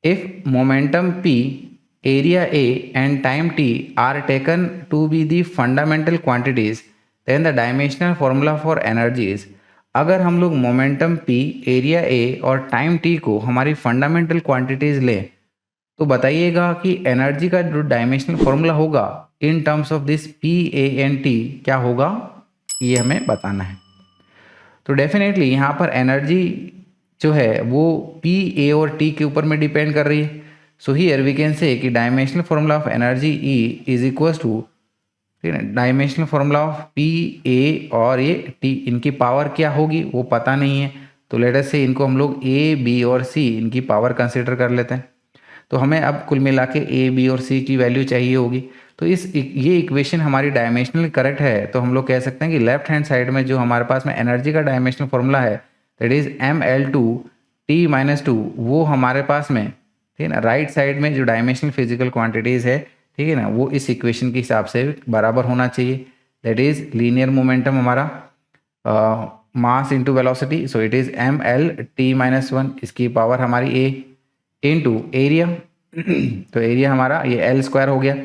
If momentum P, area A and time t are taken to be the fundamental quantities, then the dimensional formula for energy is, अगर हम लोग momentum P, area A और time t को हमारी fundamental quantities लें तो बताइएगा कि एनर्जी का जो डायमेंशनल फॉर्मूला होगा in terms of this P, A and T क्या होगा, ये हमें बताना है। तो डेफिनेटली यहाँ पर एनर्जी जो है वो P, A और T के ऊपर में डिपेंड कर रही है। So here we can say कि dimensional formula of energy E is equal to, ठीक है, dimensional formula of P, A और ये T, इनकी पावर क्या होगी वो पता नहीं है, तो लेट अस से इनको हम लोग A, B और C इनकी पावर कंसिडर कर लेते हैं। तो हमें अब कुल मिला के A, B और C की वैल्यू चाहिए होगी। तो ये इक्वेशन हमारी डायमेंशनल करेक्ट है, तो हम लोग कह सकते हैं कि लेफ्ट हैंड साइड में जो हमारे पास में एनर्जी का डायमेंशनल फॉर्मूला है दैट इज mL2T-2, वो हमारे पास में, ठीक है ना, राइट साइड में जो डायमेंशनल फिजिकल क्वांटिटीज़ है, ठीक है ना, वो इस इक्वेशन के हिसाब से बराबर होना चाहिए। दैट इज लीनियर मोमेंटम हमारा mass into velocity, so it is mL_T-1, इसकी पावर हमारी A इंटू एरिया, तो एरिया हमारा ये L² हो गया,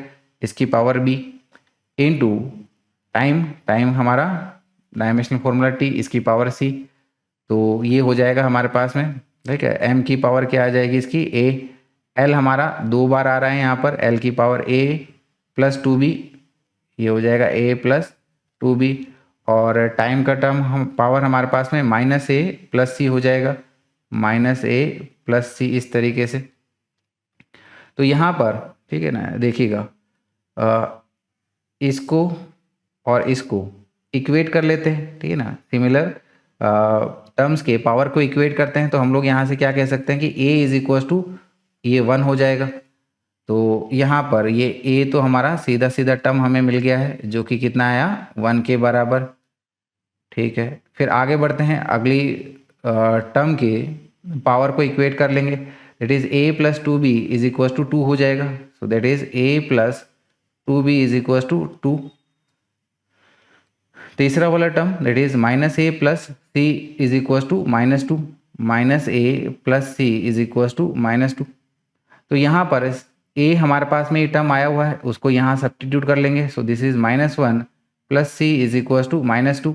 इसकी पावर B इंटू टाइम हमारा डायमेंशनल फॉर्मूला T, इसकी पावर C, तो ये हो जाएगा हमारे पास में, ठीक है। M की पावर क्या आ जाएगी इसकी A, L हमारा 2 बार आ रहा है यहाँ पर, L की पावर A प्लस 2B, ये हो जाएगा A प्लस 2B, और टाइम का टर्म हम पावर हमारे पास में -A प्लस C हो जाएगा, -A प्लस C, इस तरीके से। तो यहाँ पर, ठीक है ना, देखिएगा इसको और इसको इक्वेट कर लेते हैं, ठीक है ना, सिमिलर टर्म्स के पावर को इक्वेट करते हैं, तो हम लोग यहाँ से क्या कह सकते हैं कि A इज इक्वल टू ये 1 हो जाएगा। तो यहाँ पर ये A तो हमारा सीधा सीधा टर्म हमें मिल गया है जो कि कितना आया, 1 के बराबर, ठीक है। फिर आगे बढ़ते हैं, अगली टर्म के पावर को इक्वेट कर लेंगे, that is A plus 2B is equal to 2 हो जाएगा, so that is A plus 2B is equal to 2। तीसरा वाला term that is -A plus C is equal to -2, -A plus C is equal to -2। तो यहाँ पर A हमारे पास में ये टर्म आया हुआ है, उसको यहाँ सब्स्टिट्यूट कर लेंगे, so this is -1 plus C is equal to -2,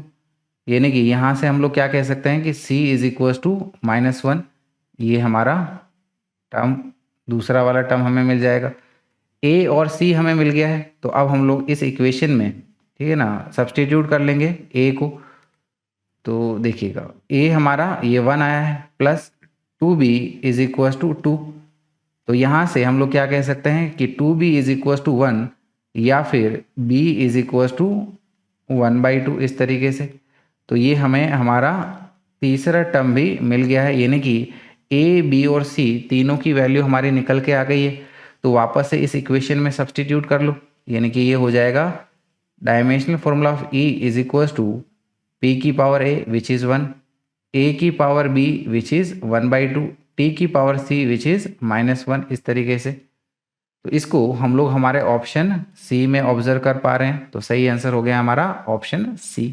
यानी कि यहाँ से हम लोग क्या कह सकते हैं कि C इज इक्वल टू -1, ये हमारा टर्म, दूसरा वाला टर्म हमें मिल जाएगा। A और C हमें मिल गया है, तो अब हम लोग इस इक्वेशन में, ठीक है ना, सब्स्टिट्यूट कर लेंगे A को। तो देखिएगा A हमारा ये 1 आया है, plus 2B is equal to 2, तो यहाँ से हम लोग क्या कह सकते हैं कि 2B इज इक्वल टू 1 या फिर B इज इक्वल टू 1/2, इस तरीके से। तो ये हमें हमारा तीसरा टर्म भी मिल गया है, यानी कि A, B और C तीनों की वैल्यू हमारी निकल के आ गई है। तो वापस से इस इक्वेशन में सब्स्टिट्यूट कर लो, यानी कि ये हो जाएगा dimensional formula of E is equal to P की power A which is 1, A की power B which is 1/2, T की पावर C विच इज़ -1, इस तरीके से। तो इसको हम लोग हमारे ऑप्शन C में ऑब्जर्व कर पा रहे हैं, तो सही आंसर हो गया हमारा ऑप्शन C।